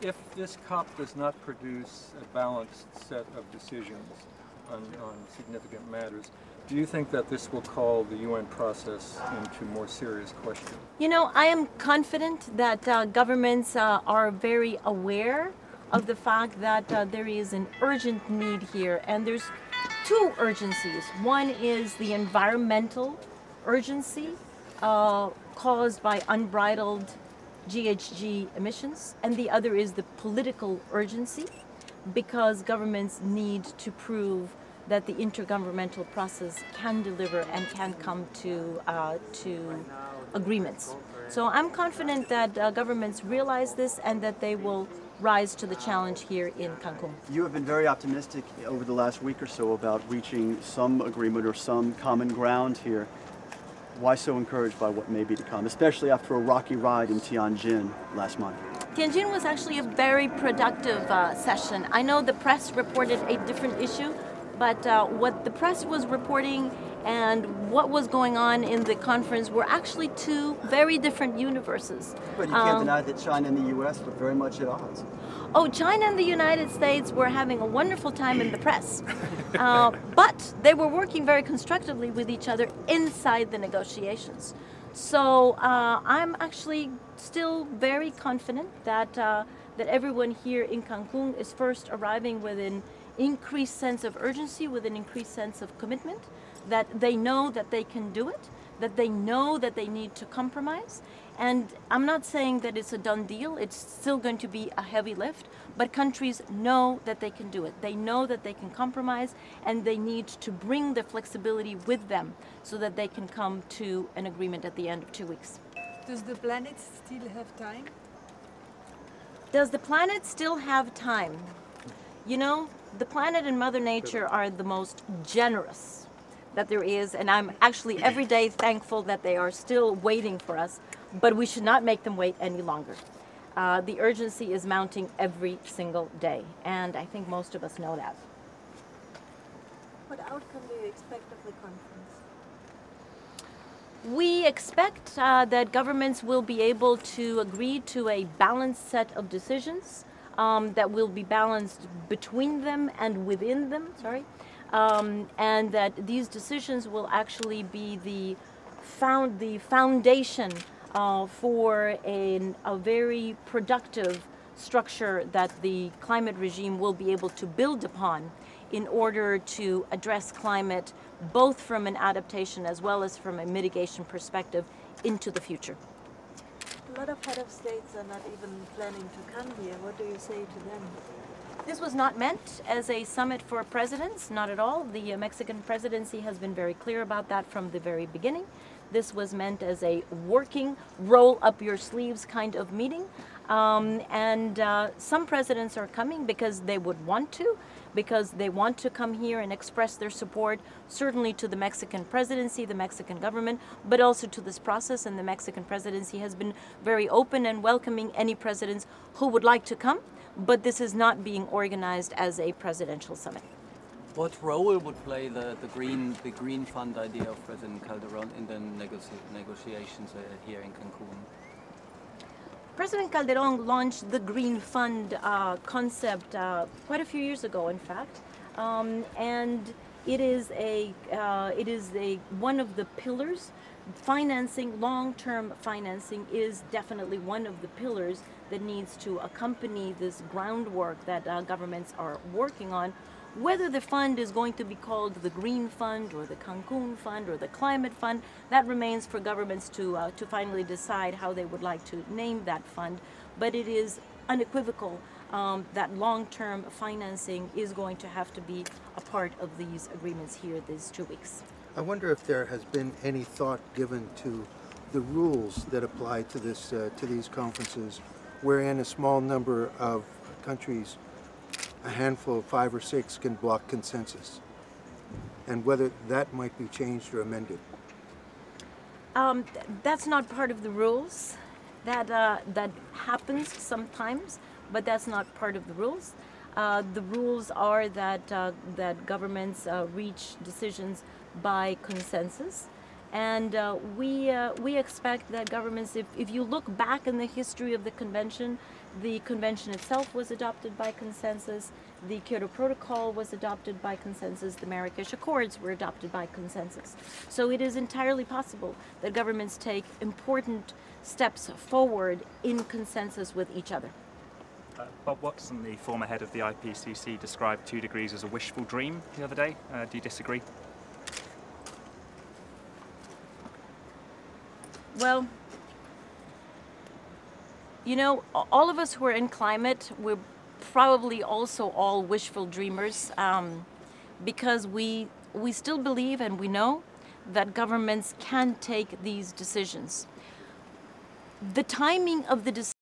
If this COP does not produce a balanced set of decisions on significant matters, do you think that this will call the UN process into more serious question? You know, I am confident that governments are very aware of the fact that there is an urgent need here, and there's two urgencies. One is the environmental urgency caused by unbridled GHG emissions, and the other is the political urgency, because governments need to prove that the intergovernmental process can deliver and can come to agreements. So I'm confident that governments realize this and that they will rise to the challenge here in Cancun. You have been very optimistic over the last week or so about reaching some agreement or some common ground here. Why so encouraged by what may be to come, especially after a rocky ride in Tianjin last month? Tianjin was actually a very productive session. I know the press reported a different issue, but what the press was reporting and what was going on in the conference were actually two very different universes. But you can't deny that China and the U.S. were very much at odds. Oh, China and the United States were having a wonderful time in the press, but they were working very constructively with each other inside the negotiations. So I'm actually still very confident that that everyone here in Cancun is first arriving with an increased sense of urgency, with an increased sense of commitment, that they know that they can do it, that they know that they need to compromise. And I'm not saying that it's a done deal, it's still going to be a heavy lift, but countries know that they can do it. They know that they can compromise, and they need to bring the flexibility with them so that they can come to an agreement at the end of 2 weeks. Does the planet still have time? Does the planet still have time? You know, the planet and Mother Nature are the most generous that there is, and I'm actually every day thankful that they are still waiting for us, but we should not make them wait any longer. The urgency is mounting every single day, and I think most of us know that. What outcome do you expect of the conference? We expect that governments will be able to agree to a balanced set of decisions that will be balanced between them and within them, and that these decisions will actually be the foundation for a very productive structure that the climate regime will be able to build upon in order to address climate both from an adaptation as well as from a mitigation perspective into the future. A lot of head of states are not even planning to come here. What do you say to them? This was not meant as a summit for presidents, not at all. The Mexican presidency has been very clear about that from the very beginning. This was meant as a working, roll up your sleeves kind of meeting. Some presidents are coming because they would want to, because they want to come here and express their support, certainly to the Mexican presidency, the Mexican government, but also to this process. And the Mexican presidency has been very open and welcoming any presidents who would like to come, but this is not being organized as a presidential summit. What role would play the green fund idea of President Calderon in the negotiations here in Cancun? President Calderon launched the Green Fund concept quite a few years ago, in fact, and it is one of the pillars. Financing, long-term financing, is definitely one of the pillars that needs to accompany this groundwork that governments are working on. Whether the fund is going to be called the Green Fund or the Cancun Fund or the Climate Fund, that remains for governments to finally decide how they would like to name that fund. But it is unequivocal that long-term financing is going to have to be a part of these agreements here these 2 weeks. I wonder if there has been any thought given to the rules that apply to this to these conferences, wherein a small number of countries, a handful of 5 or 6, can block consensus, and whether that might be changed or amended. That's not part of the rules. That happens sometimes, but that's not part of the rules. The rules are that that governments reach decisions by consensus, And we expect that governments, if you look back in the history of the convention itself was adopted by consensus, the Kyoto Protocol was adopted by consensus, the Marrakesh Accords were adopted by consensus. So it is entirely possible that governments take important steps forward in consensus with each other. Bob Watson, the former head of the IPCC, described 2 degrees as a wishful dream the other day. Do you disagree? Well, you know, all of us who are in climate, we're probably also all wishful dreamers, because we still believe and we know that governments can take these decisions. The timing of the decision